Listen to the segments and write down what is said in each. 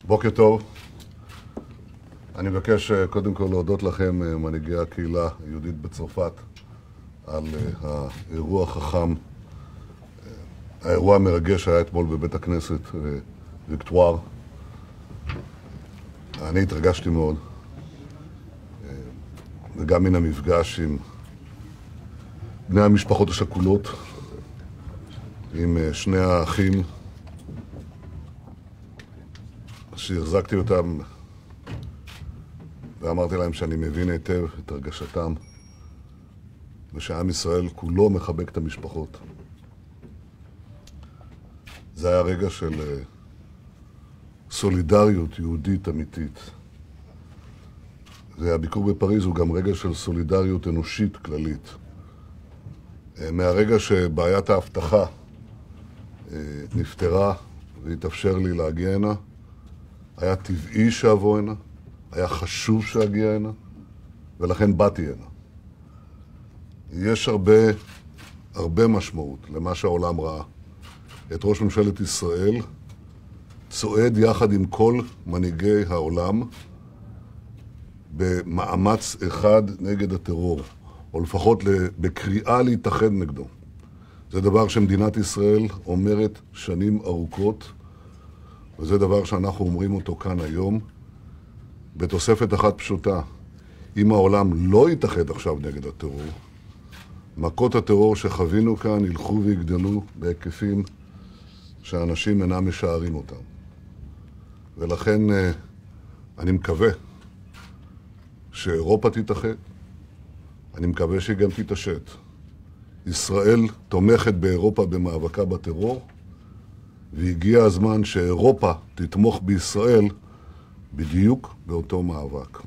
בוקר טוב. אני מבקש קודם כל להודות לכם, מנהיגי הקהילה היהודית בצרפת, על האירוע החכם, האירוע המרגש שהיה אתמול בבית הכנסת ויקטואר. אני התרגשתי מאוד, וגם מן המפגש עם בני המשפחות השכולות, עם שני האחים שהחזקתי אותם ואמרתי להם שאני מבין היטב את הרגשתם ושעם ישראל כולו מחבק את המשפחות. זה היה רגע של סולידריות יהודית אמיתית. והביקור בפריז הוא גם רגע של סולידריות אנושית כללית. מהרגע שבעיית ההבטחה נפתרה והתאפשר לי להגיע הנה, היה טבעי שאבוא הנה, היה חשוב שאגיע הנה, ולכן באתי הנה. יש הרבה משמעות למה שהעולם ראה. את ראש ממשלת ישראל צועד יחד עם כל מנהיגי העולם במאמץ אחד נגד הטרור, או לפחות בקריאה להתאחד נגדו. זה דבר שמדינת ישראל אומרת שנים ארוכות, וזה דבר שאנחנו אומרים אותו כאן היום, בתוספת אחת פשוטה. אם העולם לא יתאחד עכשיו נגד הטרור, מכות הטרור שחווינו כאן ילכו ויגדלו בהיקפים שאנשים אינם משערים אותם. ולכן אני מקווה שאירופה תתאחד, אני מקווה שהיא גם תתעשת. ישראל תומכת באירופה במאבקה בטרור, והגיע הזמן שאירופה תתמוך בישראל בדיוק באותו מאבק.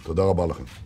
תודה רבה לכם.